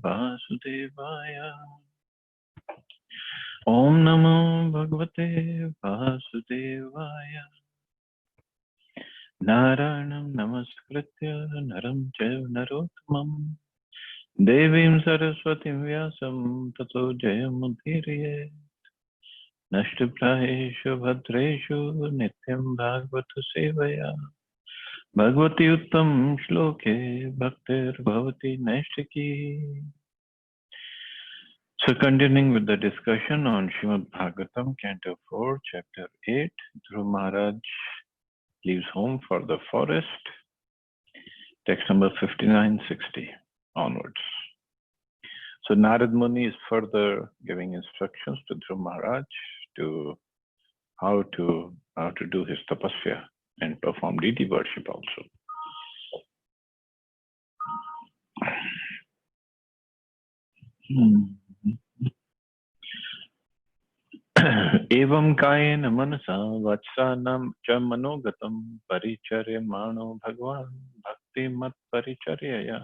Vasudevaya. Om Namo Bhagavate Vasudevaya. Narayanam Namaskritya Naram Chaiva Narottamam Devim Saraswatim Vyasam Tato Jayamudhirye. Nashtiprayeshu Bhadreshu Nityam Bhagavata Sevaya. Bhagavati Uttam Shloke Bhaktir Bhavati Naishtiki. So continuing with the discussion on Srimad Bhagavatam, Canto 4, Chapter 8, Dhruv Maharaj leaves home for the forest, text number 5960 onwards. So Narad Muni is further giving instructions to Dhruv Maharaj to how to do his tapasya and perform deity worship also. Evam kayena manasa vatsanam cha manogatam paricharyamano bhagwan bhakti mat paricharyaya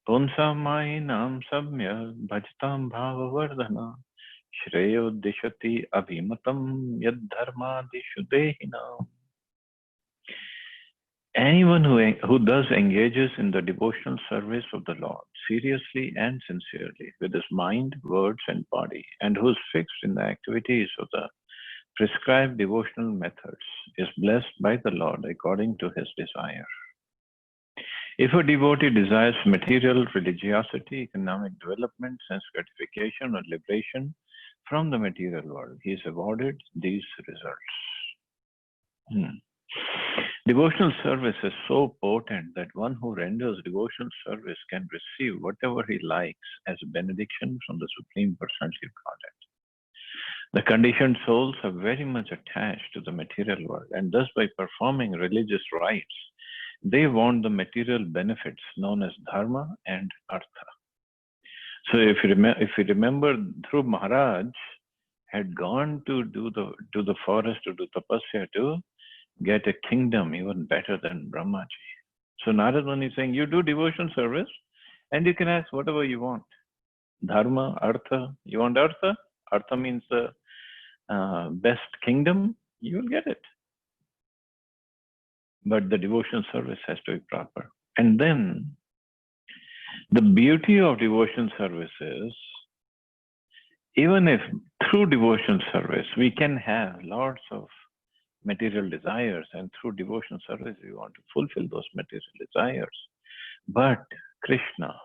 punsa mainam samya bhajtam bhavavardhana shreyo dishati abhimatam yad dharmadishu dehinam. Anyone who thus engages in the devotional service of the Lord seriously and sincerely with his mind, words, and body, and who is fixed in the activities of the prescribed devotional methods, is blessed by the Lord according to his desire. If a devotee desires material religiosity, economic development, sense gratification, or liberation from the material world, he is awarded these results. Devotional service is so potent that one who renders devotional service can receive whatever he likes as a benediction from the Supreme Personality of Godhead. The conditioned souls are very much attached to the material world, and thus by performing religious rites, they want the material benefits known as dharma and artha. So if you remember, Dhruv Maharaj had gone to the forest to do tapasya to get a kingdom even better than Brahmaji. So Narad Muni is saying, you do devotion service and you can ask whatever you want. Dharma, artha. You want artha? Artha means the best kingdom. You will get it. But the devotion service has to be proper. And then the beauty of devotion service is, even if through devotion service we can have lots of material desires, and through devotional service we want to fulfill those material desires. But Krishna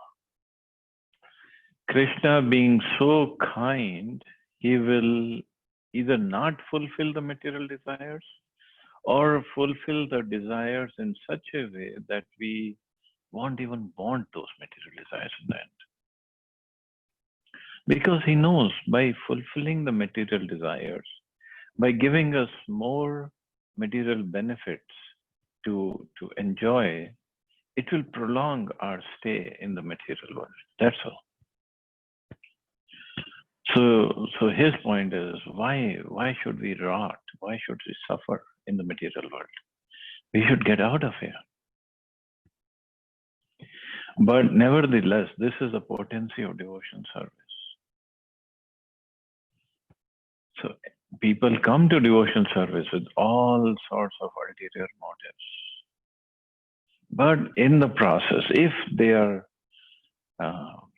being so kind, he will either not fulfill the material desires or fulfill the desires in such a way that we won't even want those material desires in the end. Because he knows by fulfilling the material desires, by giving us more material benefits to enjoy, it will prolong our stay in the material world. That's all. So his point is, why should we rot? Why should we suffer in the material world? We should get out of here. But nevertheless, this is the potency of devotion service. So people come to devotion service with all sorts of ulterior motives. But in the process, if they are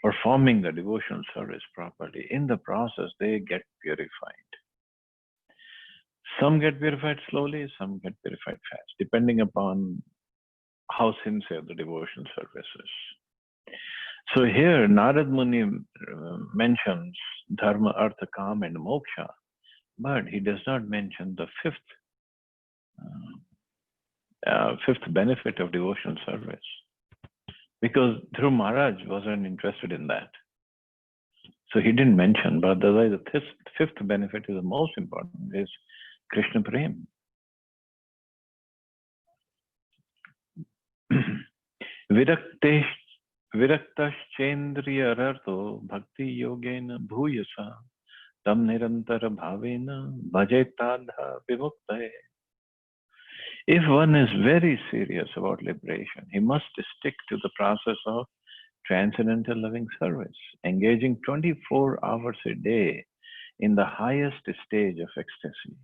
performing the devotional service properly, in the process they get purified. Some get purified slowly, some get purified fast, depending upon how sincere the devotional service is. So here Narad Muni mentions dharma, artha, kama, and moksha, but he does not mention the fifth benefit of devotional service, because Dhruv Maharaj wasn't interested in that. So he didn't mention, but otherwise the fifth benefit is the most important, is Krishna Prem. Viraktaschendriya arartho bhakti yogena bhuyasa tam nirantara bhavena bhajetadha vimuktaye. If one is very serious about liberation, he must stick to the process of transcendental loving service, engaging 24 hours a day in the highest stage of ecstasy.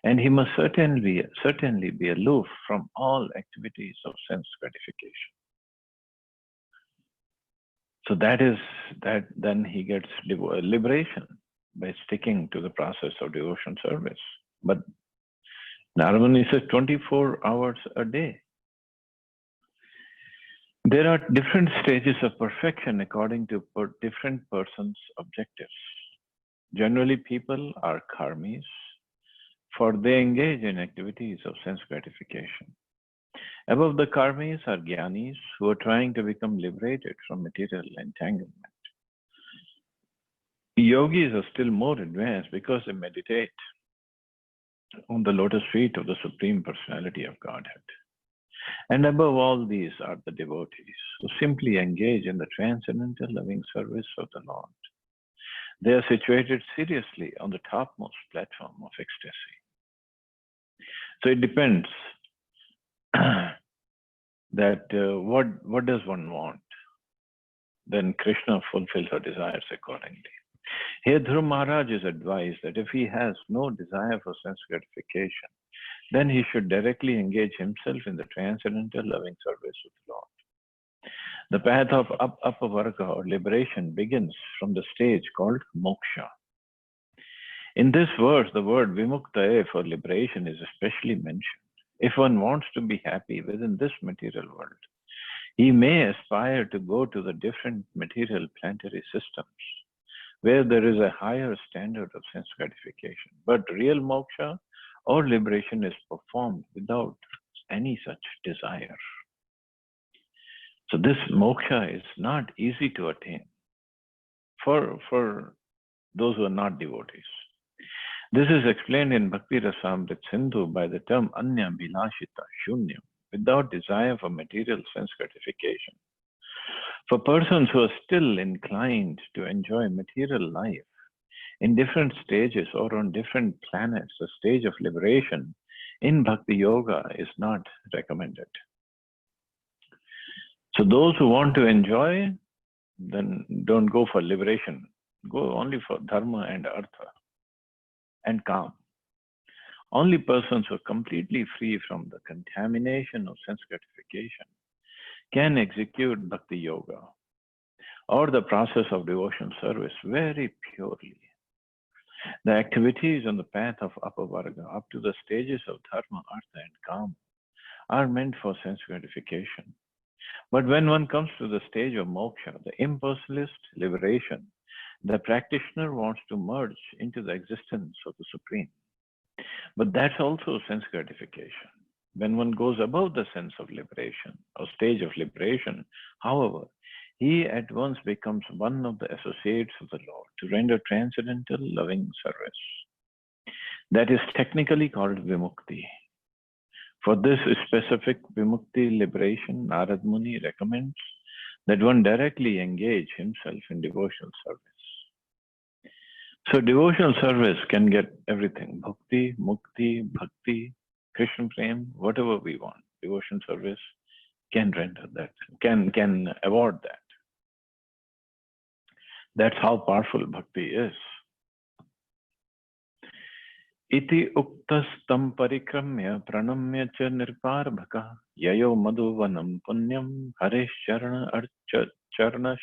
And he must certainly be aloof from all activities of sense gratification. So then he gets liberation by sticking to the process of devotion service. But Narmani says 24 hours a day. There are different stages of perfection according to different persons' objectives. Generally, people are karmis, for they engage in activities of sense gratification. Above the karmis are jnanis, who are trying to become liberated from material entanglement. Yogis are still more advanced because they meditate on the lotus feet of the Supreme Personality of Godhead. And above all these are the devotees who simply engage in the transcendental loving service of the Lord. They are situated seriously on the topmost platform of ecstasy. So it depends that what does one want? Then Krishna fulfills our desires accordingly. Here Dhruv Maharaj is advised that if he has no desire for sense gratification, then he should directly engage himself in the transcendental loving service of the Lord. The path of Apavarga or liberation begins from the stage called moksha. In this verse, the word vimukta for liberation is especially mentioned. If one wants to be happy within this material world, he may aspire to go to the different material planetary systems where there is a higher standard of sense gratification. But real moksha or liberation is performed without any such desire. So this moksha is not easy to attain for those who are not devotees. This is explained in Bhakti Rasamrit Sindhu by the term Anya Bilashita Shunyam, without desire for material sense gratification. For persons who are still inclined to enjoy material life in different stages or on different planets, the stage of liberation in Bhakti Yoga is not recommended. So those who want to enjoy, then don't go for liberation. Go only for dharma and artha and calm. Only persons who are completely free from the contamination of sense gratification can execute Bhakti Yoga or the process of devotion service very purely. The activities on the path of Apavarga up to the stages of dharma, artha and kama are meant for sense gratification. But when one comes to the stage of moksha, the impersonalist liberation, the practitioner wants to merge into the existence of the Supreme. But that's also sense gratification. When one goes above the sense of liberation or stage of liberation, however, he at once becomes one of the associates of the Lord to render transcendental loving service. That is technically called vimukti. For this specific vimukti liberation, Narad Muni recommends that one directly engage himself in devotional service. So devotional service can get everything: bhakti, mukti, bhakti, Krishna prem, whatever we want. Devotion service can render that, can award that. That's how powerful bhakti is. Iti uktastam parikramya pranamya cha nirparbhaka yayo madhuvanam punyam haresh charana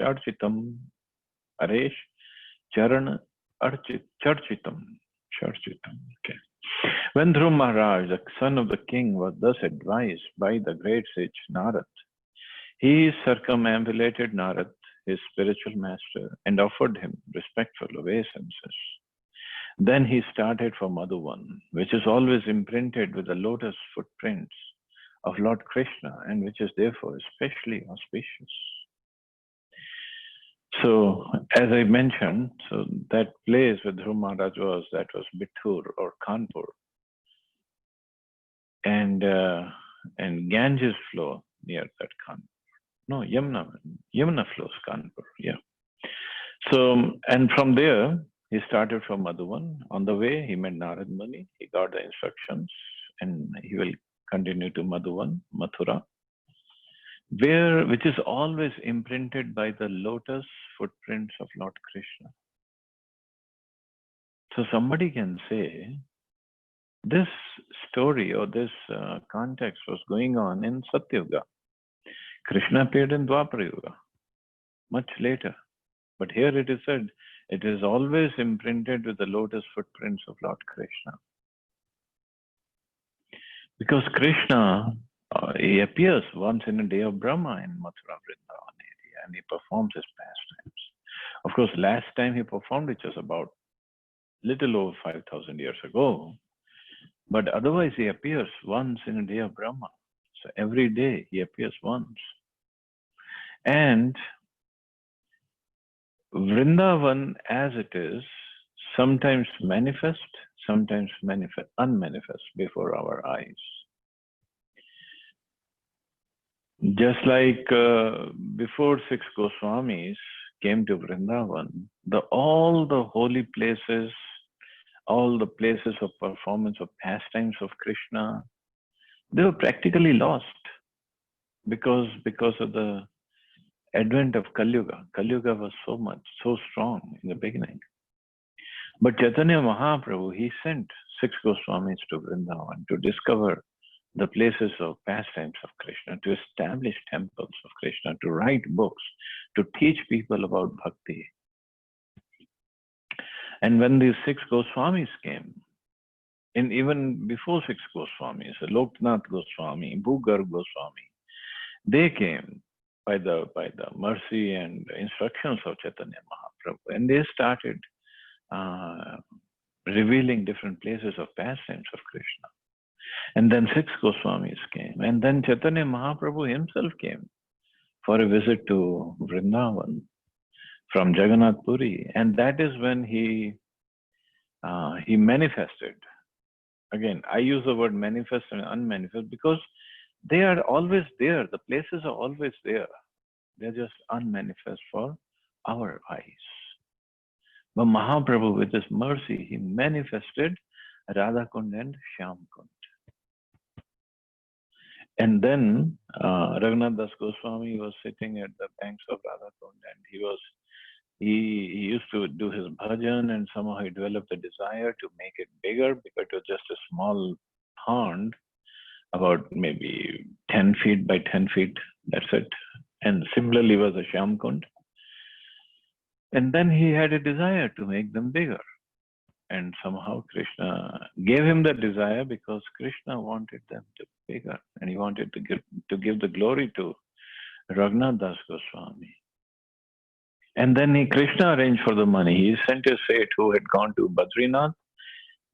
charchitam haresh charana charchitam. Okay. When Dhruv Maharaj, the son of the king, was thus advised by the great sage Narad, he circumambulated Narad, his spiritual master, and offered him respectful obeisances. Then he started for Madhuvan, which is always imprinted with the lotus footprints of Lord Krishna and which is therefore especially auspicious. So, as I mentioned, so that place where Dhruv Maharaj was, that was Bithur or Kanpur. And Ganges flow near that Kanpur. No, Yamuna flows Kanpur, yeah. So, and from there, he started from Madhuvan. On the way, he met Narad Muni. He got the instructions and he will continue to Madhuvan, Mathura. which is always imprinted by the lotus footprints of Lord Krishna. So somebody can say, this story or this context was going on in Satyuga. Krishna appeared in Dwapara Yuga, much later. But here it is said, it is always imprinted with the lotus footprints of Lord Krishna. Because Krishna, he appears once in a day of Brahma in Mathura Vrindavan area, and he performs his pastimes. Of course, last time he performed, which was about little over 5,000 years ago, but otherwise he appears once in a day of Brahma. So every day he appears once. And Vrindavan as it is, sometimes manifest, sometimes unmanifest before our eyes. Just like before 6 Goswamis came to Vrindavan, all the holy places, all the places of performance of pastimes of Krishna, they were practically lost because of the advent of Kali Yuga. Kali Yuga was so strong in the beginning. But Chaitanya Mahaprabhu, he sent 6 Goswamis to Vrindavan to discover the places of pastimes of Krishna, to establish temples of Krishna, to write books, to teach people about bhakti. And when these 6 Goswamis came, and even before 6 Goswamis, Loknath Goswami, Bhugar Goswami, they came by the mercy and instructions of Chaitanya Mahaprabhu, and they started revealing different places of pastimes of Krishna. And then 6 Goswamis came, and then Chaitanya Mahaprabhu himself came for a visit to Vrindavan from Jagannath Puri, and that is when he manifested. Again, I use the word manifest and unmanifest because they are always there. The places are always there. They're just unmanifest for our eyes. But Mahaprabhu, with his mercy, he manifested Radha Kund and Shyam Kund. And then Raghunath Das Goswami was sitting at the banks of Radha Kund, and he used to do his bhajan, and somehow he developed a desire to make it bigger because it was just a small pond, about maybe 10 feet by 10 feet. That's it. And similarly was a Shyam Kund. And then he had a desire to make them bigger. And somehow Krishna gave him that desire because Krishna wanted them to be bigger. And he wanted to give the glory to Raghunath Das Goswami. And then Krishna arranged for the money. He sent his Seth who had gone to Badrinath,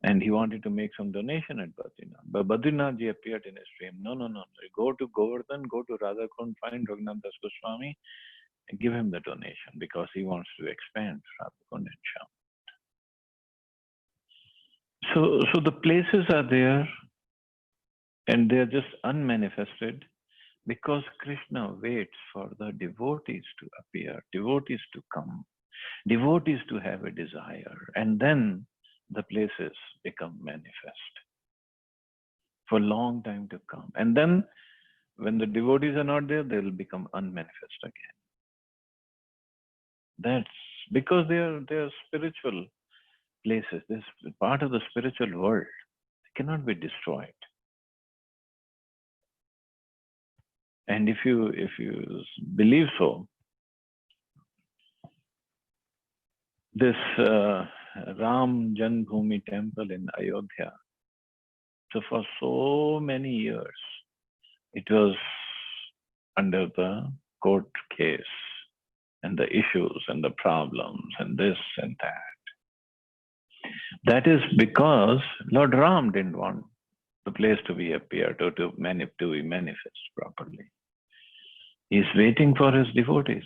and he wanted to make some donation at Badrinath. But Badrinath ji appeared in his dream. No. Go to Govardhan, go to Radha Kund, find Raghunath Das Goswami, and give him the donation because he wants to expand Radha Kund and Shyam. So the places are there, and they are just unmanifested because Krishna waits for the devotees to appear, devotees to come, devotees to have a desire, and then the places become manifest for a long time to come. And then when the devotees are not there, they will become unmanifest again. That's because they are spiritual places. This is part of the spiritual world. They cannot be destroyed. And if you believe so, this Ram Janmabhoomi temple in Ayodhya, so for so many years, it was under the court case and the issues and the problems and this and that. That is because Lord Ram didn't want the place to be appeared or to be manifest properly. He's waiting for his devotees.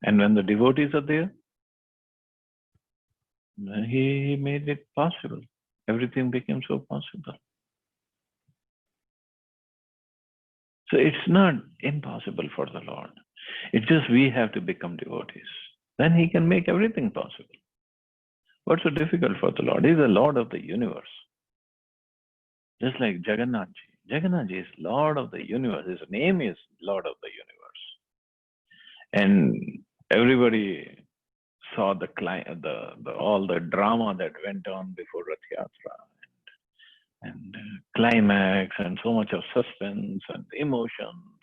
And when the devotees are there, he made it possible. Everything became so possible. So it's not impossible for the Lord. It's just we have to become devotees. Then he can make everything possible. What's so difficult for the Lord? He's the Lord of the universe. Just like Jagannath Ji. Jagannath Ji is Lord of the universe. His name is Lord of the universe. And everybody saw all the drama that went on before Rath Yatra, and climax, and so much of suspense and emotions.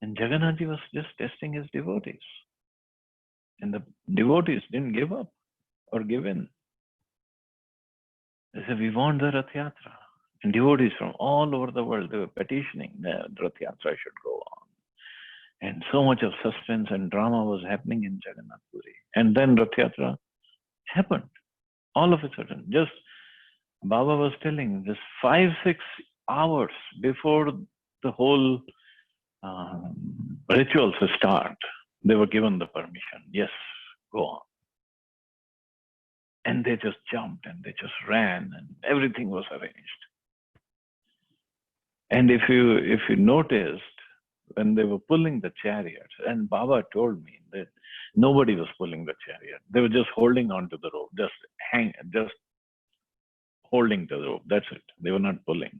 And Jagannath Ji was just testing his devotees. And the devotees didn't give up or give in. They said, we want the Rath Yatra. And devotees from all over the world, they were petitioning that Rath Yatra should go on. And so much of suspense and drama was happening in Jagannath Puri. And then Rath Yatra happened. All of a sudden. Just Baba was telling, just 5-6 hours before the whole rituals start, they were given the permission. Yes, go on. And they just jumped and they just ran, and everything was arranged. And if you noticed, when they were pulling the chariots, and Baba told me that nobody was pulling the chariot. They were just holding on to the rope, just holding to the rope. That's it. They were not pulling.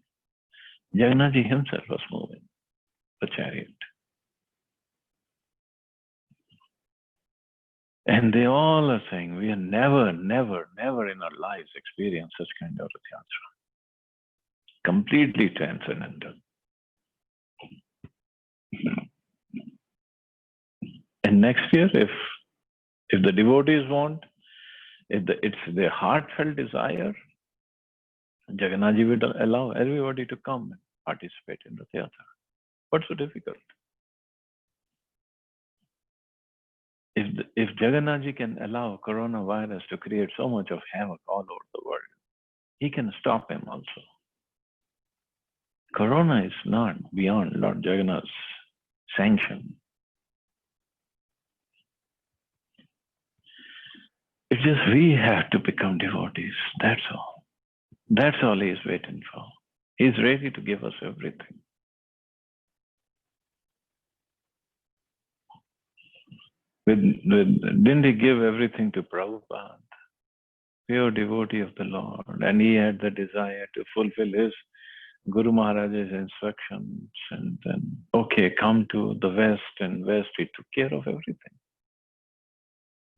Jagannath Ji himself was moving the chariot. And they all are saying, we have never, never, never in our lives experienced such kind of Rath Yatra. Completely transcendental. And next year, if the devotees want, if it's their heartfelt desire, Jagannath Ji will allow everybody to come and participate in Rath Yatra. What's so difficult? If Jagannath Ji can allow coronavirus to create so much of havoc all over the world, he can stop him also. Corona is not beyond Lord Jagannath's sanction. It's just we have to become devotees. That's all. That's all he is waiting for. He is ready to give us everything. Didn't he give everything to Prabhupada? Pure devotee of the Lord. And he had the desire to fulfill his Guru Maharaj's instructions. And then, okay, come to the West. And West, he took care of everything.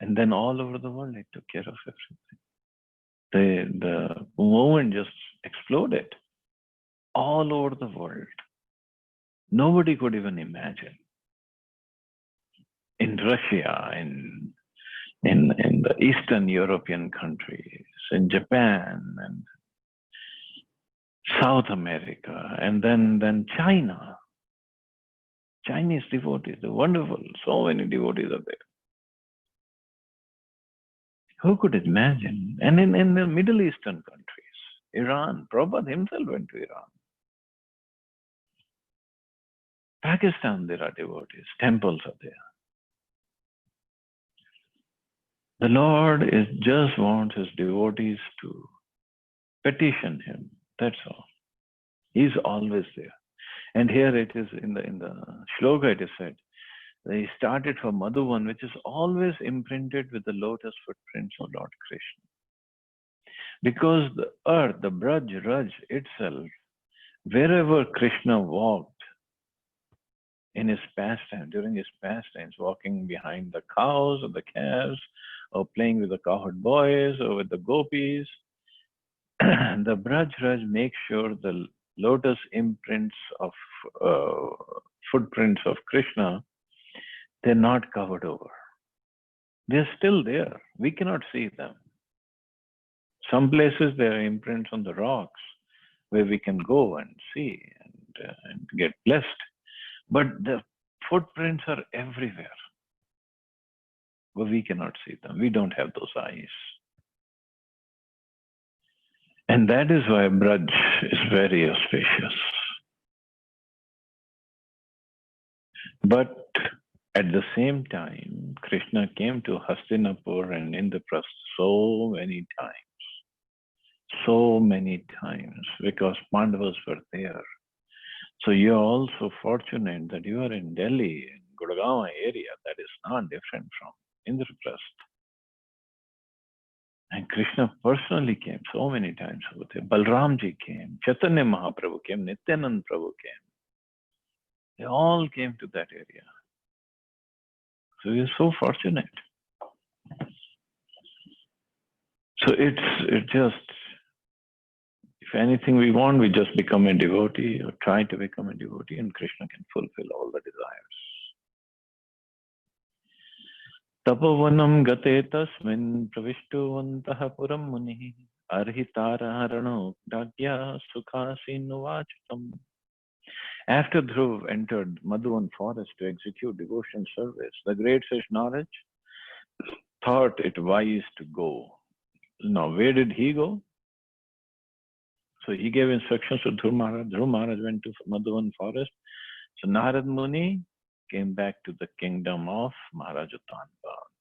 And then all over the world, he took care of everything. The movement just exploded all over the world. Nobody could even imagine. In Russia, in the Eastern European countries, in Japan, and South America, and then China. Chinese devotees, they're wonderful. So many devotees are there. Who could imagine? And in the Middle Eastern countries, Iran, Prabhupada himself went to Iran. Pakistan, there are devotees, temples are there. The Lord just wants his devotees to petition him. That's all. He's always there. And here it is in the shloka it is said, they started from Madhuvan, which is always imprinted with the lotus footprints of Lord Krishna. Because the earth, the Braj Raj itself, wherever Krishna walked in his pastime, during his pastimes, walking behind the cows or the calves, or playing with the cowherd boys or with the gopis, the Braj Raj makes sure the lotus imprints of footprints of Krishna, they're not covered over. They're still there. We cannot see them. Some places there are imprints on the rocks where we can go and see and get blessed. But the footprints are everywhere, but we cannot see them. We don't have those eyes. And that is why Braj is very auspicious. But at the same time, Krishna came to Hastinapur and Indraprastha so many times, because Pandavas were there. So you're also fortunate that you are in Delhi, in Gurgaon area, that is not different from Indraprastha. And Krishna personally came so many times over there. Balramji came, Chaitanya Mahaprabhu came, Nityanand Prabhu came. They all came to that area. So we are so fortunate. So it just, if anything we want, we just become a devotee or try to become a devotee, and Krishna can fulfill all the desires. Tapavanam gate tasmin pravishtuvantaha puram munihi arhitara harano dagya sukhasinuvachitam. After Dhruv entered Madhuvan forest to execute devotion service, the great sage Narad thought it wise to go. Now, where did he go? So he gave instructions to Dhruv Maharaj. Dhruv Maharaj went to Madhuvan forest. So Narad Muni came back to the kingdom of Maharaja Tanbad.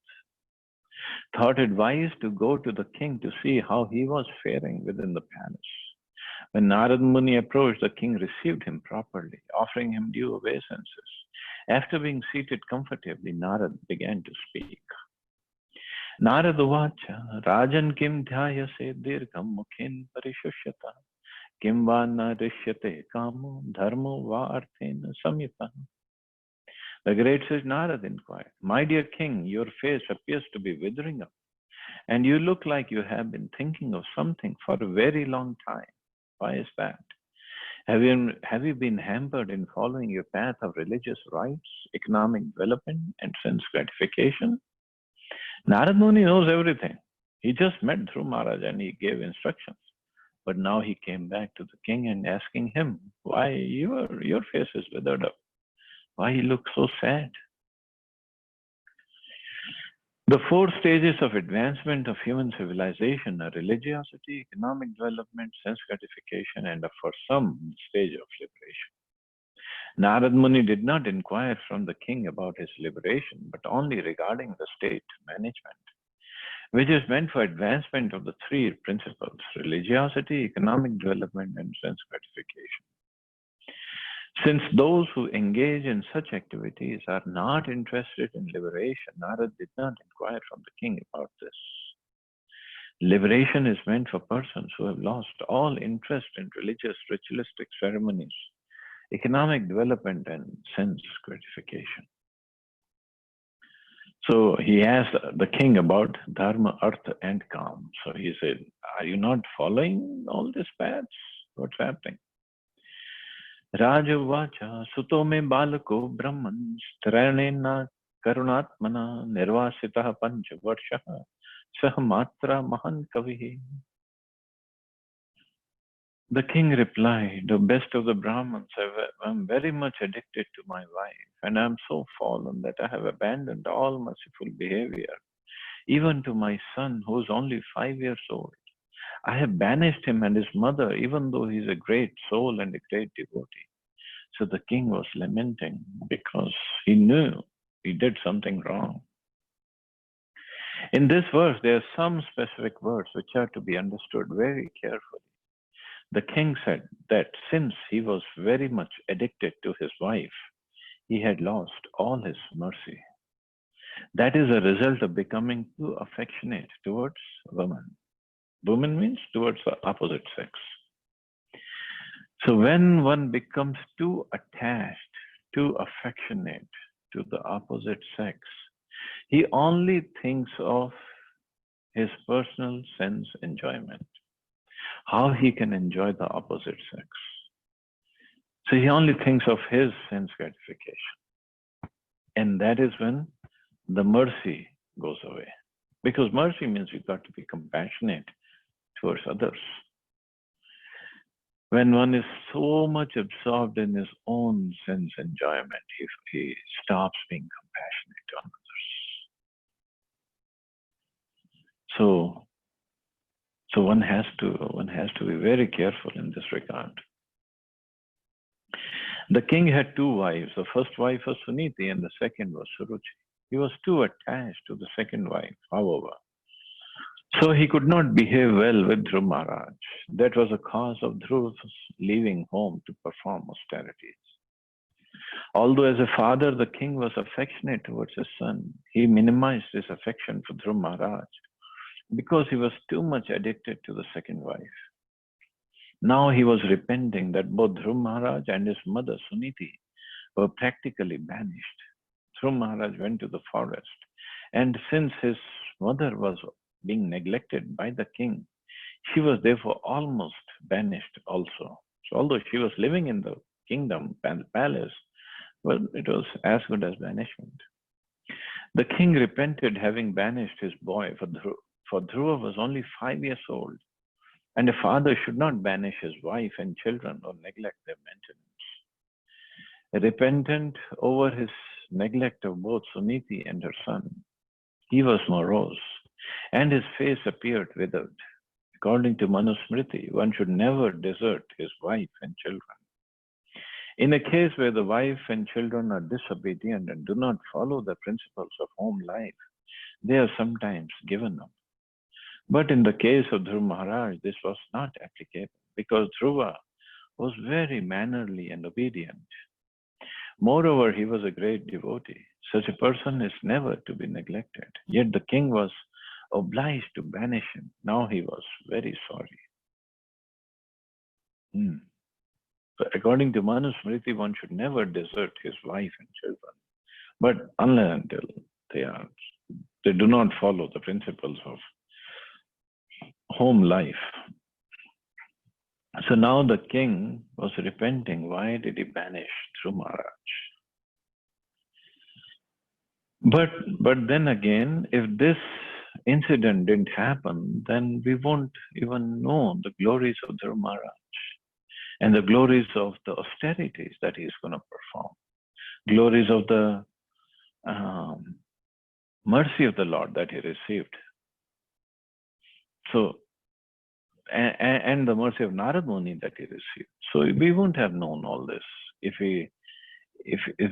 Thought it wise to go to the king to see how he was faring within the palace. When Narad Muni approached, the king received him properly, offering him due obeisances. After being seated comfortably, Narad began to speak. Narad uvacha, Rajan kim dhyayase dirgham mukhin parishusyata, kim va na rishyate kamo dharmo va arthena samyata. The great sage Narad inquired, My dear king, your face appears to be withering up, and you look like you have been thinking of something for a very long time. Why is that? Have you been hampered in following your path of religious rites, economic development, and sense gratification? Narad Muni knows everything. He just met Dhruv Maharaj and he gave instructions. But now he came back to the king and asking him, why your face is withered up? Why you look so sad? The four stages of advancement of human civilization are religiosity, economic development, sense gratification, and for some, stage of liberation. Narad Muni did not inquire from the king about his liberation, but only regarding the state management, which is meant for advancement of the three principles: religiosity, economic development, and sense gratification. Since those who engage in such activities are not interested in liberation, Narad did not inquire from the king about this. Liberation is meant for persons who have lost all interest in religious, ritualistic ceremonies, economic development, and sense gratification. So he asked the king about dharma, artha, and kam. So he said, are you not following all these paths? What's happening? Raja Vacha Suto me balako brahman stranena karunatmana nirvasitaha pancha varshaha sahamatra mahan kavihi. The king replied, the best of the Brahmins, I'm very much addicted to my wife, and I'm so fallen that I have abandoned all merciful behavior, even to my son who is only 5 years old. I have banished him and his mother, even though he is a great soul and a great devotee. So the king was lamenting because he knew he did something wrong. In this verse, there are some specific words which are to be understood very carefully. The king said that since he was very much addicted to his wife, he had lost all his mercy. That is a result of becoming too affectionate towards women. Women means towards the opposite sex. So when one becomes too attached, too affectionate to the opposite sex, he only thinks of his personal sense enjoyment, how he can enjoy the opposite sex. So he only thinks of his sense gratification. And that is when the mercy goes away. Because mercy means you've got to be compassionate towards others. When one is so much absorbed in his own sense enjoyment, he stops being compassionate on others. So one has to be very careful in this regard. The king had two wives. The first wife was Suniti and the second was Suruchi. He was too attached to the second wife, however. So he could not behave well with Dhruv Maharaj. That was a cause of Dhruv's leaving home to perform austerities. Although as a father, the king was affectionate towards his son, he minimized his affection for Dhruv Maharaj because he was too much addicted to the second wife. Now he was repenting that both Dhruv Maharaj and his mother Suniti were practically banished. Dhruv Maharaj went to the forest, and since his mother was being neglected by the king, she was therefore almost banished also. So although she was living in the kingdom and the palace, well, it was as good as banishment. The king repented having banished his boy, for Dhruva was only 5 years old, and a father should not banish his wife and children or neglect their maintenance. Repentant over his neglect of both Suniti and her son, he was morose, and his face appeared withered. According to Manusmriti, one should never desert his wife and children. In a case where the wife and children are disobedient and do not follow the principles of home life, they are sometimes given up. But in the case of Dhruva Maharaj, this was not applicable because Dhruva was very mannerly and obedient. Moreover, he was a great devotee. Such a person is never to be neglected. Yet the king was obliged to banish him. Now he was very sorry. So according to Manusmriti, one should never desert his wife and children, but unless until they do not follow the principles of home life. So now the king was repenting. Why did he banish Dhruva Maharaj? But then again, if this incident didn't happen, then we won't even know the glories of Dhruva Maharaj and the glories of the austerities that he's going to perform, glories of the mercy of the Lord that he received. So, and the mercy of Narad Muni that he received. So we wouldn't have known all this if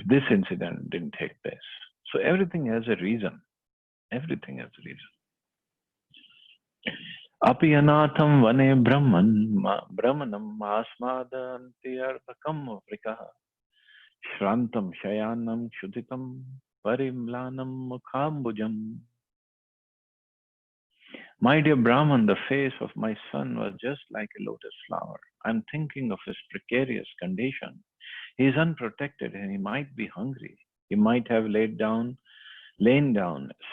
this incident didn't take place. So everything has a reason. Everything has a reason. Api anatham vane brahmanam asmadantiyarthakam vrikaha shrantam shayanam kshuditam parimlanam mukhambujam. My dear Brahman, the face of my son was just like a lotus flower. I'm thinking of his precarious condition. He is unprotected and he might be hungry. He might have lain down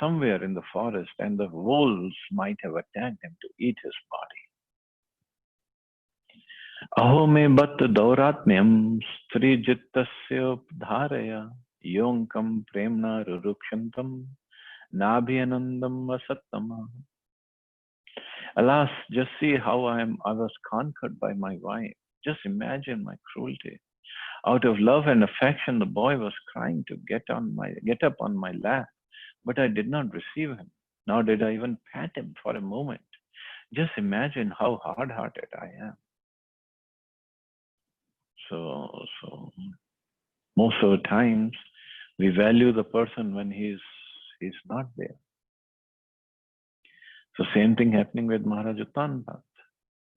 somewhere in the forest and the wolves might have attacked him to eat his body. Aho me bat dauratnyam strijittasya dharaya yonkam premna rurukshantam nabhyanandam vasattama. Alas, just see how I was conquered by my wife. Just imagine my cruelty. Out of love and affection, the boy was crying to get up on my lap, but I did not receive him, nor did I even pat him for a moment. Just imagine how hard-hearted I am. So most of the times we value the person when he's not there. So same thing happening with Maharaj Uttanpat.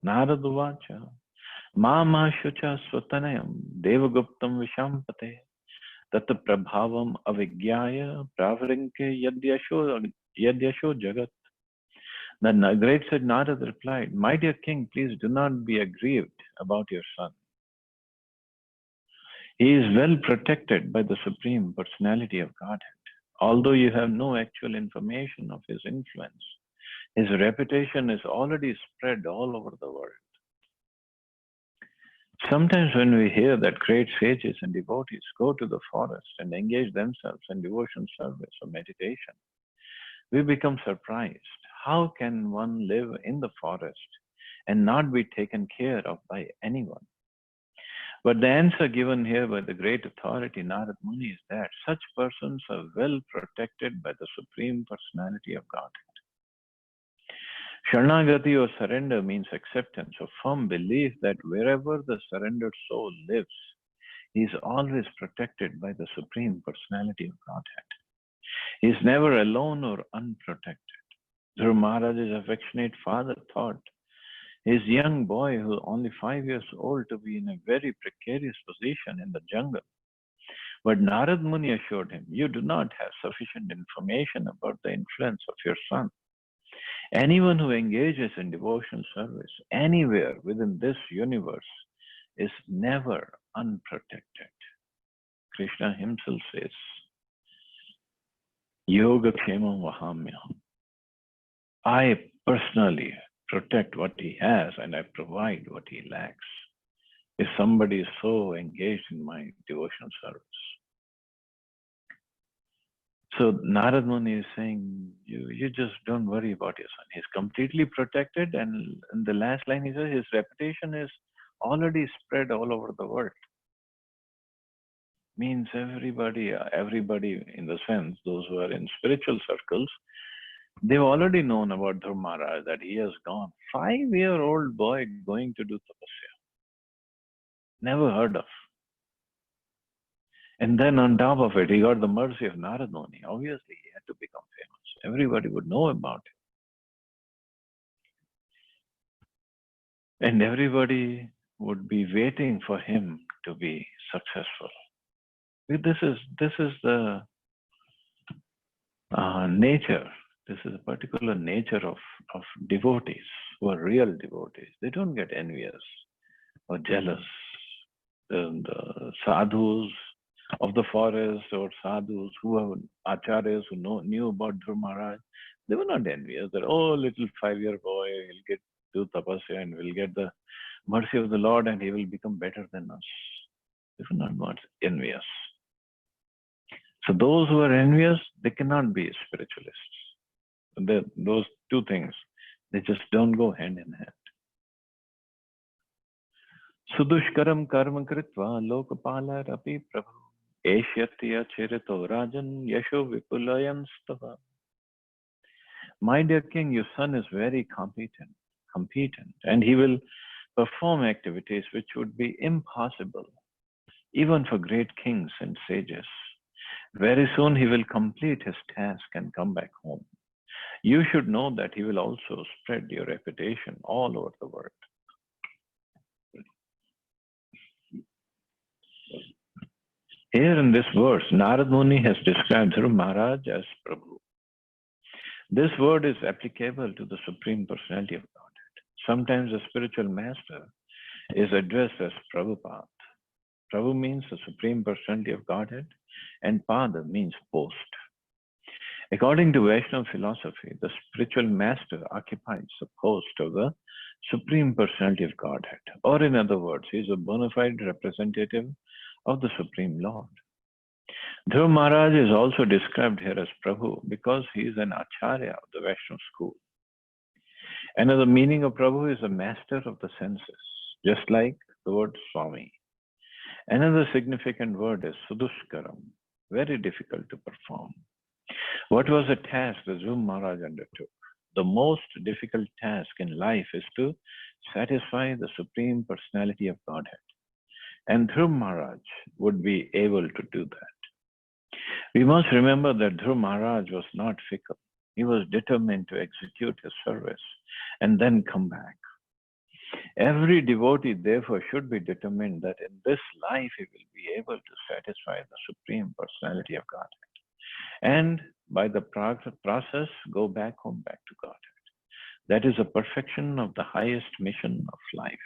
Narad Uvacha, Mama Shucha Swatanayam Devaguptam Vishampate Tata Prabhavam Avigyaya Pravrinke Yadyasho Jagat. The great said Narad replied, My dear king, please do not be aggrieved about your son. He is well protected by the Supreme Personality of Godhead. Although you have no actual information of his influence, his reputation is already spread all over the world. Sometimes when we hear that great sages and devotees go to the forest and engage themselves in devotion service or meditation, we become surprised. How can one live in the forest and not be taken care of by anyone? But the answer given here by the great authority Narad Muni is that such persons are well protected by the Supreme Personality of Godhead. Sharanagati or surrender means acceptance or firm belief that wherever the surrendered soul lives, he is always protected by the Supreme Personality of Godhead. He is never alone or unprotected. Dhruva Maharaj's affectionate father thought his young boy, who was only 5 years old, to be in a very precarious position in the jungle. But Narad Muni assured him, you do not have sufficient information about the influence of your son. Anyone who engages in devotional service anywhere within this universe is never unprotected. Krishna himself says, Yoga Kshemam Vahamya. I personally protect what he has and I provide what he lacks. If somebody is so engaged in my devotional service. So Narad Muni is saying, you just don't worry about your son. He's completely protected, and in the last line he says his reputation is already spread all over the world. Means everybody in the sense, those who are in spiritual circles, they've already known about Dhruv Maharaj, that he has gone. 5-year-old boy going to do tapasya. Never heard of. And then on top of it, he got the mercy of Narad Muni. Obviously, he had to become famous. Everybody would know about it. And everybody would be waiting for him to be successful. This is the nature. This is a particular nature of devotees who are real devotees. They don't get envious or jealous. The sadhus of the forest or sadhus who are acharyas who knew about Dhruv Maharaj, they were not envious that, oh, little 5-year boy, he'll get do tapasya and will get the mercy of the Lord and he will become better than us. They were not envious. So those who are envious, they cannot be spiritualists. Those two things, they just don't go hand in hand. Sudushkaram karma kritva lokapala rapi prabhu eshyatya chirito rajan yasho vipulayan stava. My dear king, your son is very competent, and he will perform activities which would be impossible even for great kings and sages. Very soon he will complete his task and come back home. You should know that he will also spread your reputation all over the world. Here in this verse, Narad Muni has described Dhruv Maharaj as Prabhu. This word is applicable to the Supreme Personality of Godhead. Sometimes the spiritual master is addressed as Prabhupada. Prabhu means the Supreme Personality of Godhead, and Pada means post. According to Vaishnava philosophy, the spiritual master occupies the post of the Supreme Personality of Godhead, or in other words, he is a bona fide representative of the Supreme Lord. Dhruv Maharaj is also described here as Prabhu because he is an Acharya of the Vaishnava school. Another meaning of Prabhu is a master of the senses, just like the word Swami. Another significant word is Sudushkaram, very difficult to perform. What was a task that Dhruv Maharaj undertook? The most difficult task in life is to satisfy the Supreme Personality of Godhead. And Dhruv Maharaj would be able to do that. We must remember that Dhruv Maharaj was not fickle. He was determined to execute his service and then come back. Every devotee, therefore, should be determined that in this life he will be able to satisfy the Supreme Personality of Godhead. And by the process, go back home, back to Godhead. That is a perfection of the highest mission of life.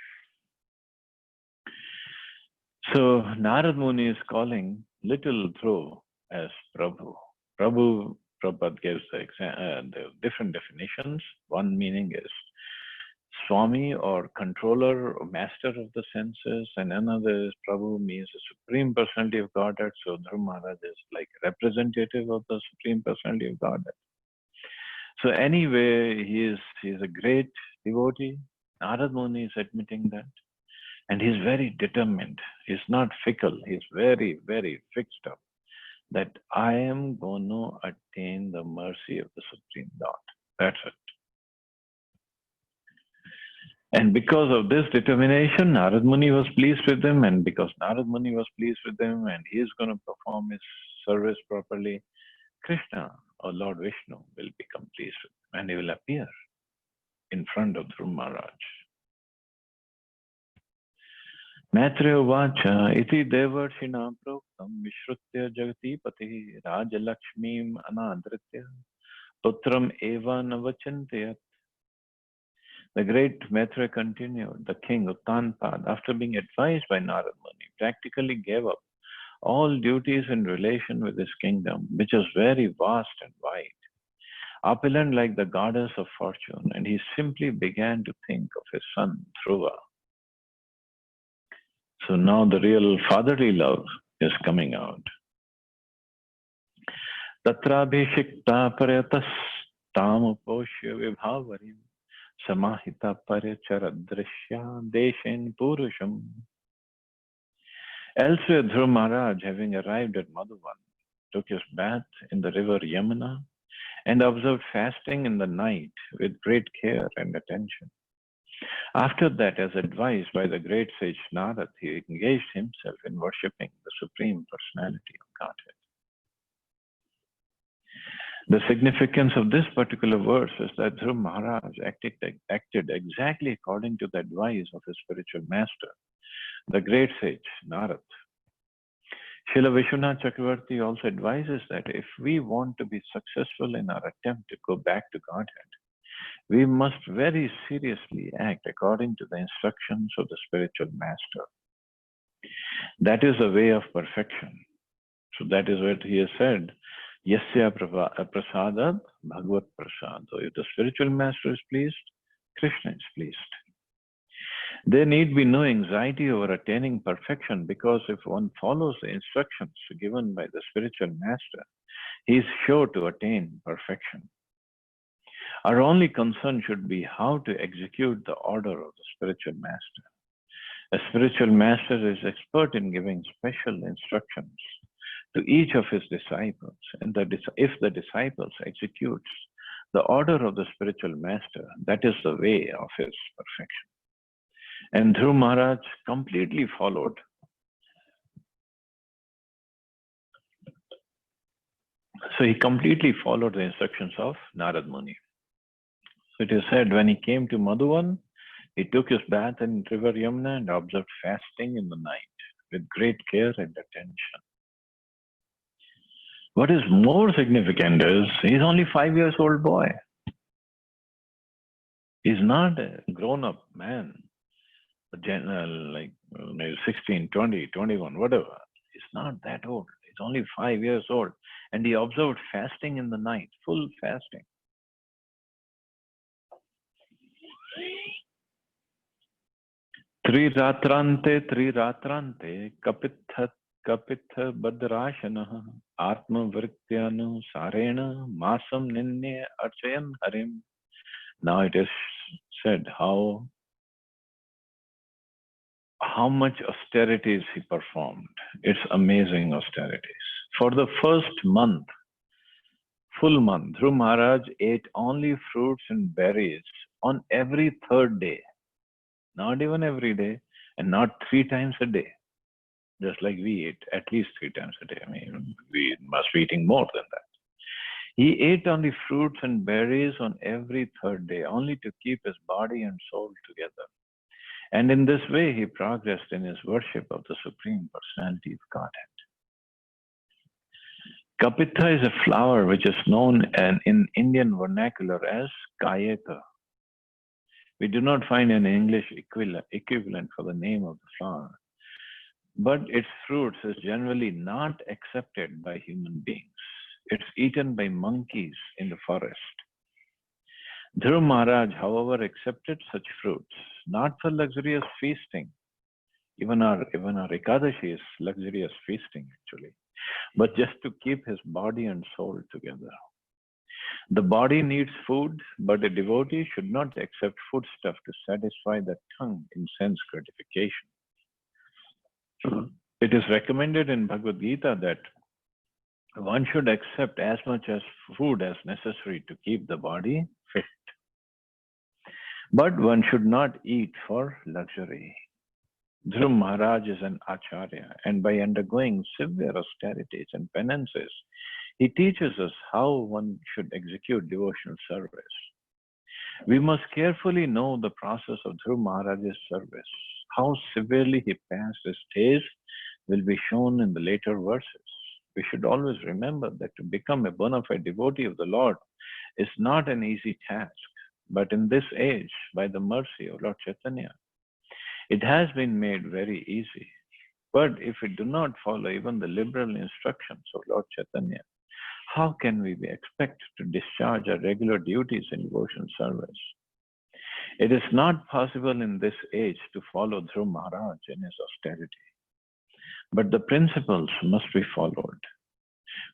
So Narad Muni is calling little Dhruv as Prabhu. Prabhupada gives the different definitions. One meaning is Swami or controller or master of the senses, and another is Prabhu means the Supreme Personality of Godhead. So Dhruv Maharaj is like representative of the Supreme Personality of Godhead. So anyway, he is a great devotee. Narad Muni is admitting that. And he's very determined. He's not fickle. He's very, very fixed up that I am going to attain the mercy of the Supreme Lord. That's it. And because of this determination, Narad Muni was pleased with him. And because Narad Muni was pleased with him and he is going to perform his service properly, Krishna or Lord Vishnu will become pleased with him and he will appear in front of Dhruv Maharaj. Maitreya Vacha iti devarshina proktam vishrutya jagati pati rajalakshmim anadritya putram eva navachintayat. The great Maitreya continued, the king Uttanpad, after being advised by Narad Muni, practically gave up all duties in relation with his kingdom, which is very vast and wide, opulent like the goddess of fortune, and he simply began to think of his son Dhruva. So now the real fatherly love is coming out. Tatrabhishikta paryatastamupashya vibhavarim samahita paryacharadrishya deshen purusham. Elsewhere, Dhruva Maharaj, having arrived at Madhuvan, took his bath in the river Yamuna and observed fasting in the night with great care and attention. After that, as advised by the great sage Narad, he engaged himself in worshipping the Supreme Personality of Godhead. The significance of this particular verse is that Dhruva Maharaj acted exactly according to the advice of his spiritual master, the great sage Narad. Srila Vishwanath Chakravarti also advises that if we want to be successful in our attempt to go back to Godhead, we must very seriously act according to the instructions of the spiritual master. That is the way of perfection. So that is what he has said. Yasya prasadat bhagavad prasad. If the spiritual master is pleased, Krishna is pleased. There need be no anxiety over attaining perfection, because if one follows the instructions given by the spiritual master, he is sure to attain perfection. Our only concern should be how to execute the order of the spiritual master. A spiritual master is expert in giving special instructions to each of his disciples, and if the disciples executes the order of the spiritual master, that is the way of his perfection. And Dhruva Maharaj completely followed. So he completely followed the instructions of Narad Muni. So it is said, when he came to Madhuvan, he took his bath in river Yamuna and observed fasting in the night with great care and attention. What is more significant is he's only 5 years old boy. He's not a grown-up man, like maybe 16, 20, 21, whatever. He's not that old. He's only 5 years old. And he observed fasting in the night, full fasting. Tri ratrante kapitha badrashana atma vrityanu sarena masam ninne archayan harim. Now it is said how much austerities he performed. It's amazing austerities. For the first month, full month, Dhruva Maharaj ate only fruits and berries on every third day. Not even every day, and not 3 times a day. Just like we eat at least 3 times a day. I mean, we must be eating more than that. He ate only fruits and berries on every third day, only to keep his body and soul together. And in this way, he progressed in his worship of the Supreme Personality of Godhead. Kapitha is a flower which is known in Indian vernacular as kayeka. We do not find an English equivalent for the name of the flower. But its fruits is generally not accepted by human beings. It's eaten by monkeys in the forest. Dhruva Maharaj, however, accepted such fruits, not for luxurious feasting. Even our Ekadashi is luxurious feasting, actually, but just to keep his body and soul together. The body needs food, but a devotee should not accept foodstuff to satisfy the tongue in sense gratification. It is recommended in Bhagavad Gita that one should accept as much as food as necessary to keep the body fit. But one should not eat for luxury. Dhruva Maharaj is an acharya, and by undergoing severe austerities and penances, he teaches us how one should execute devotional service. We must carefully know the process of Dhruva Maharaj's service. How severely he passed his days will be shown in the later verses. We should always remember that to become a bona fide devotee of the Lord is not an easy task, but in this age, by the mercy of Lord Chaitanya, it has been made very easy. But if we do not follow even the liberal instructions of Lord Chaitanya, how can we be expected to discharge our regular duties in devotion service? It is not possible in this age to follow Dhruv Maharaj in his austerity, but the principles must be followed.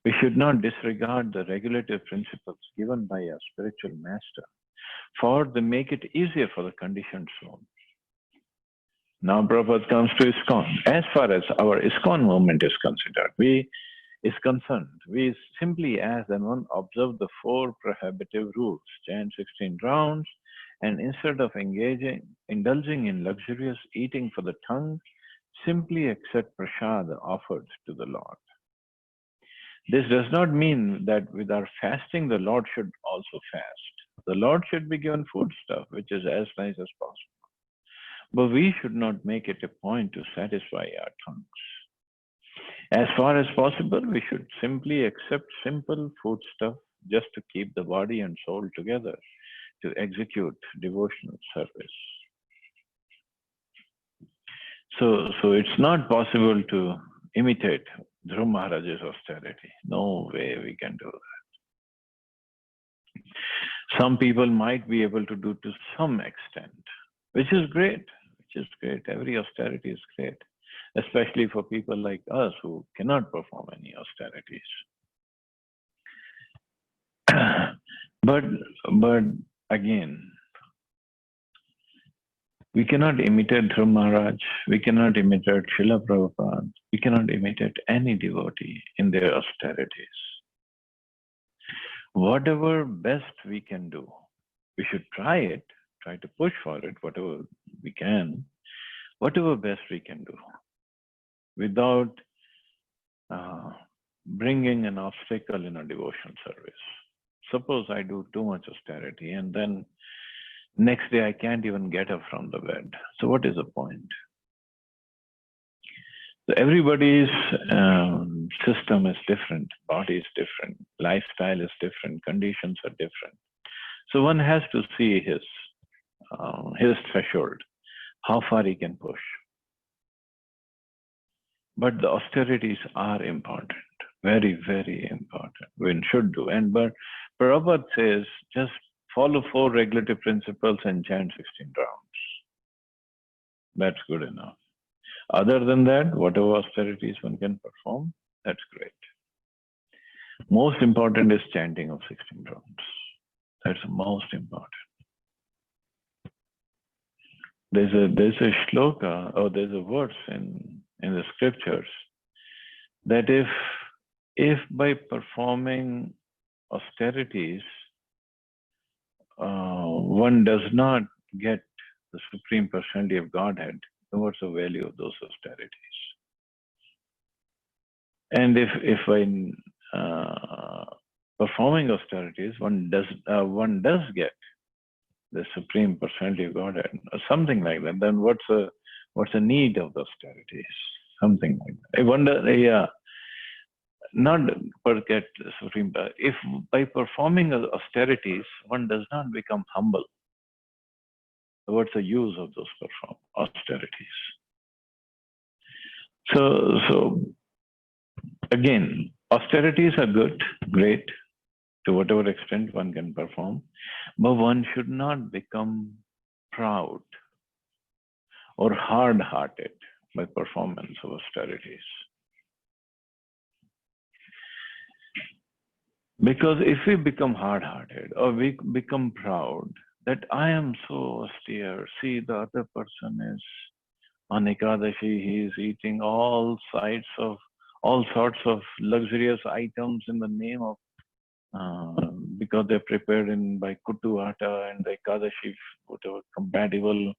We should not disregard the regulative principles given by our spiritual master, for they make it easier for the conditioned soul. Now Prabhupada comes to ISKCON. As far as our ISKCON movement is concerned, we simply as and one observe the 4 prohibitive rules, chant 16 rounds, and instead of indulging in luxurious eating for the tongue, simply accept prasad offered to the Lord. This does not mean that with our fasting, the Lord should also fast. The Lord should be given foodstuff, which is as nice as possible. But we should not make it a point to satisfy our tongues. As far as possible, we should simply accept simple foodstuff just to keep the body and soul together, to execute devotional service. So it's not possible to imitate Dhruv Maharaj's austerity. No way we can do that. Some people might be able to do to some extent, which is great. Every austerity is great, especially for people like us who cannot perform any austerities. But again, we cannot imitate Dhruv Maharaj, we cannot imitate Srila Prabhupada, we cannot imitate any devotee in their austerities. Whatever best we can do, we should try it, try to push for it, whatever we can, whatever best we can do, without bringing an obstacle in a devotion service. Suppose I do too much austerity and then next day I can't even get up from the bed. So what is the point? So everybody's system is different, body is different, lifestyle is different, conditions are different. So one has to see his threshold, how far he can push. But the austerities are important, very, very important. One should do. But Prabhupada says, just follow 4 regulative principles and chant 16 rounds. That's good enough. Other than that, whatever austerities one can perform, that's great. Most important is chanting of 16 rounds. That's the most important. There's a shloka, or there's a verse in the scriptures that if by performing austerities one does not get the Supreme Personality of Godhead, then what's the value of those austerities? And if by performing austerities one does get the Supreme Personality of Godhead, or something like that, then what's the need of the austerities? Something like that. I wonder, not forget the Supreme. If by performing austerities one does not become humble, what's the use of those austerities? So again, austerities are good, great, to whatever extent one can perform, but one should not become proud or hard-hearted by performance of austerities. Because if we become hard-hearted or we become proud that I am so austere, see the other person is on Ekadashi, he is eating all sorts of luxurious items in the name of because they're prepared by Kuttu Atta and the Ekadashi, whatever compatible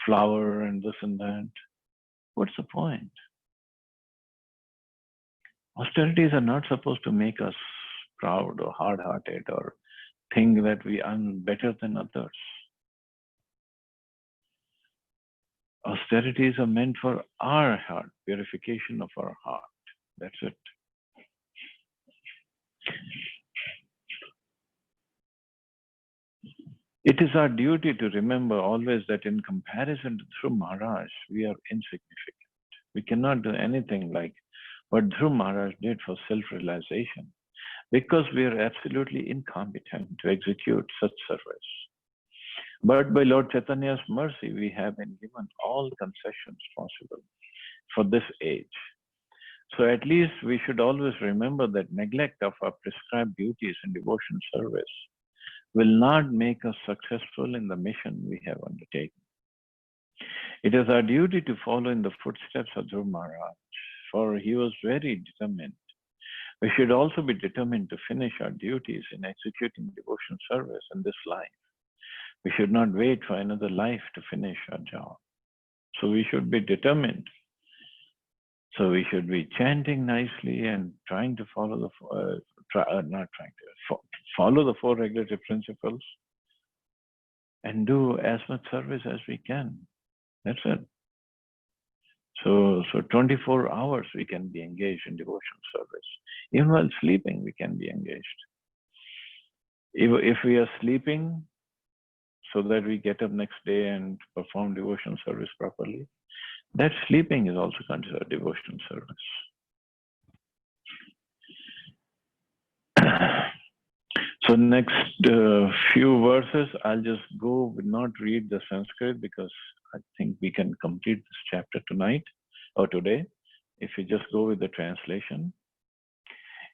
flour and this and that. What's the point? Austerities are not supposed to make us proud or hard-hearted or think that we are better than others. Austerities are meant for our heart, purification of our heart. That's it. It is our duty to remember always that in comparison to Dhruv Maharaj, we are insignificant. We cannot do anything like what Dhruv Maharaj did for self-realization because we are absolutely incompetent to execute such service. But by Lord Chaitanya's mercy, we have been given all concessions possible for this age. So at least we should always remember that neglect of our prescribed duties in devotion service will not make us successful in the mission we have undertaken. It is our duty to follow in the footsteps of Dhruv Maharaj, for he was very determined. We should also be determined to finish our duties in executing devotion service in this life. We should not wait for another life to finish our job. So we should be determined. So we should be chanting nicely and trying to follow the follow the four regulatory principles and do as much service as we can. That's it. So 24 hours we can be engaged in devotion service. Even while sleeping, we can be engaged. If we are sleeping so that we get up next day and perform devotion service properly, that sleeping is also considered devotion service. So next few verses, I'll just go, not read the Sanskrit because I think we can complete this chapter tonight or today if we just go with the translation.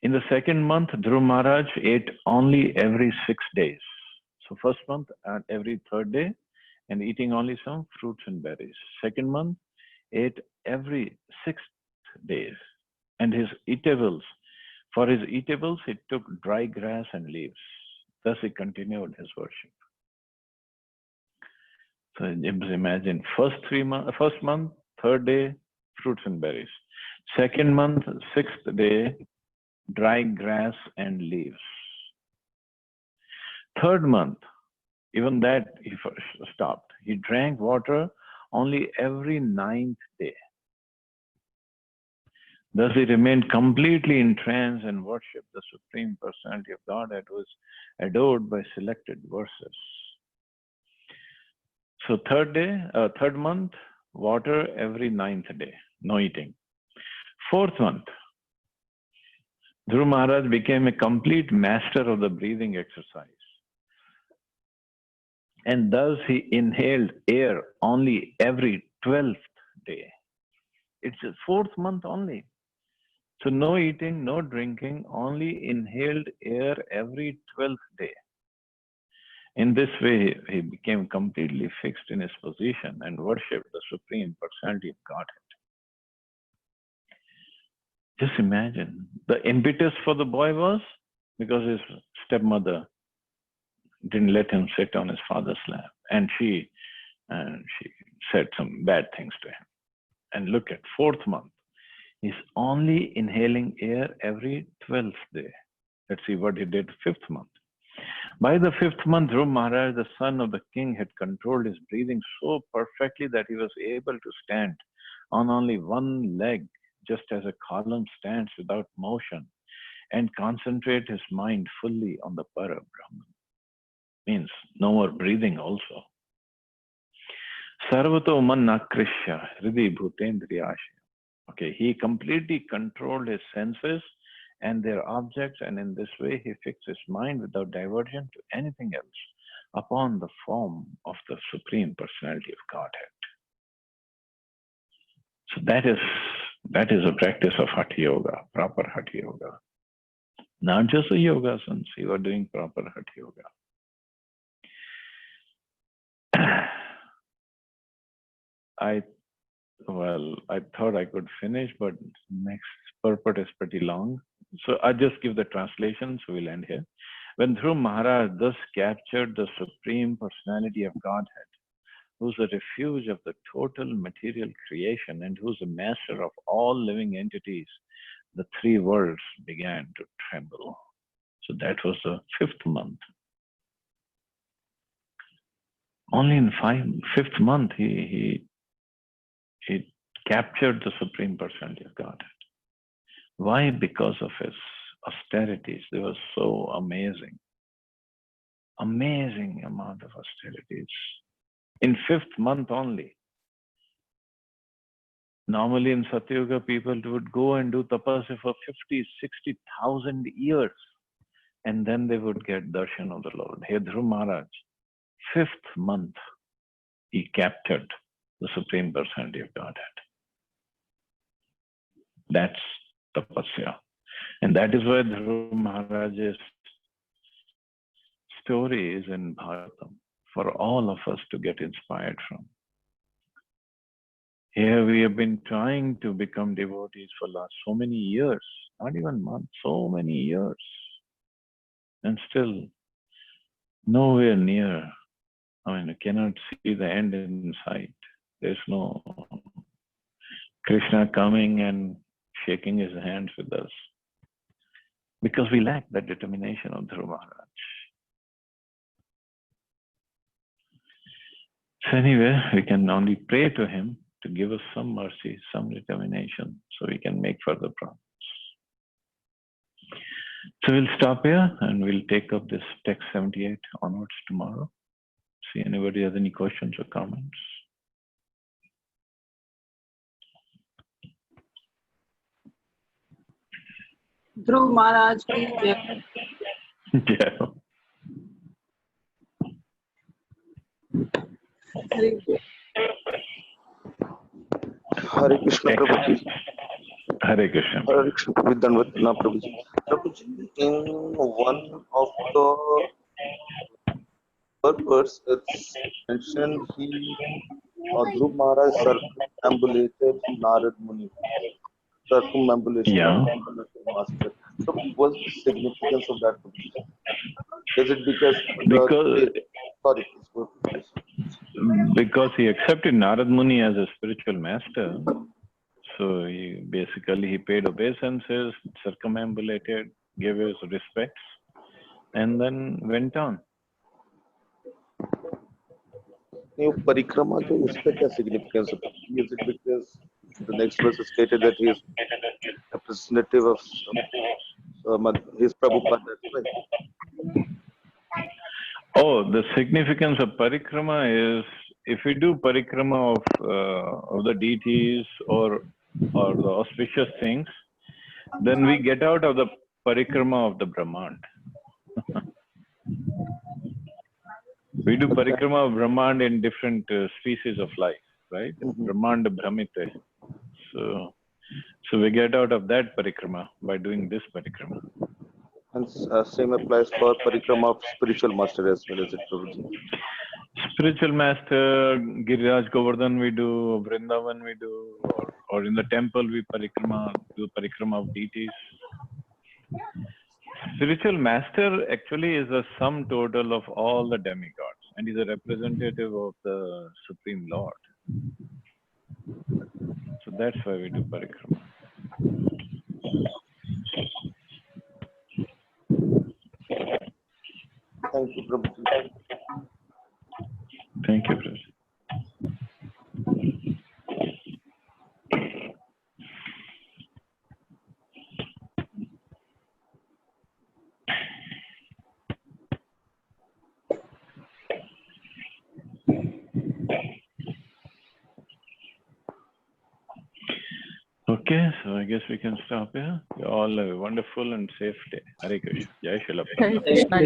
In the second month, Dhruv Maharaj ate only every 6 days. So first month and every third day and eating only some fruits and berries. Second month ate every 6th days. And his eatables, for his eatables, he took dry grass and leaves. Thus he continued his worship. So imagine first month, third day, fruits and berries. Second month, 6th day, dry grass and leaves. Third month, even that he stopped. He drank water only every 9th day. Thus he remained completely in trance and worshipped the Supreme Personality of Godhead, who is adored by selected verses. So third month, water every 9th day, no eating. Fourth month, Dhruv Maharaj became a complete master of the breathing exercise. And thus he inhaled air only every 12th day. It's the 4th month only. So no eating, no drinking, only inhaled air every 12th day. In this way, he became completely fixed in his position and worshipped the Supreme Personality of Godhead. Just imagine, the impetus for the boy was because his stepmother didn't let him sit on his father's lap, and she said some bad things to him. And look at 4th month. He's only inhaling air every 12th day. Let's see what he did 5th month. By the 5th month, Dhruv Maharaj, the son of the king, had controlled his breathing so perfectly that he was able to stand on only one leg, just as a column stands without motion, and concentrate his mind fully on the Para Brahman. Means no more breathing also. Sarvato man akrishya hridi bhutendriyasya. Okay, he completely controlled his senses and their objects, and in this way he fixed his mind without diversion to anything else upon the form of the Supreme Personality of Godhead. So that is a practice of Hatha Yoga, proper Hatha Yoga. Not just a yogasans, you are doing proper Hatha Yoga. I thought I could finish, but next purport is pretty long. So I'll just give the translation, so we'll end here. When Dhruv Maharaj thus captured the Supreme Personality of Godhead, who's the refuge of the total material creation and who's the master of all living entities, the 3 worlds began to tremble. So that was the 5th month. Only in 5th month, he captured the Supreme Personality of Godhead. Why? Because of his austerities. They were so amazing. Amazing amount of austerities. In 5th month only. Normally in Satyuga, people would go and do tapasya for 50, 60,000 years, and then they would get darshan of the Lord. Hey, Dhruv Maharaj, 5th month, he captured the Supreme Personality of Godhead. That's tapasya. And that is why Dhruv Maharaj's story is in Bhagavatam for all of us to get inspired from. Here we have been trying to become devotees for last so many years, not even months, so many years. And still nowhere near. I mean, you cannot see the end in sight. There's no Krishna coming and shaking his hands with us. Because we lack that determination of Dhruva Maharaj. So anyway, we can only pray to him to give us some mercy, some determination, so we can make further progress. So we'll stop here and we'll take up this text 78 onwards tomorrow. See anybody has any questions or comments? Dhruv Maharaj ki jai. Yeah. Hare Krishna Prabhuji. Hare Krishna. Hare Krishna Vidhanvatana Prabhuji. Prabhuji, in one of the purpose, it's mentioned Dhruv Maharaj circumambulated Narad Muni. Circumambulation Yeah. of master. So what's the significance of that? Is it because sorry, please. Because he accepted Narad Muni as a spiritual master, so he basically paid obeisances, circumambulated, gave his respects, and then went on. Parikrama, is significance? Is it because the next verse stated that he is representative of his Prabhupada? Right? Oh, the significance of parikrama is if we do parikrama of the deities or the auspicious things, then we get out of the parikrama of the Brahmand. We do parikrama of Brahmand in different species of life, right? Brahmand Brahmite. So we get out of that parikrama by doing this parikrama. And same applies for parikrama of spiritual master as well, as it Prabhuji. Spiritual master, Giriraj Govardhan we do, Vrindavan we do, or in the temple we do parikrama of deities. Spiritual master actually is a sum total of all the demigods and is a representative of the Supreme Lord. So that's why we do parikrama. Thank you, Prabhuji. Thank you, Prabhuji. Okay, so I guess we can stop here. You all have a wonderful and safe day. Hare Krishna. Jai Srila Prabhupada.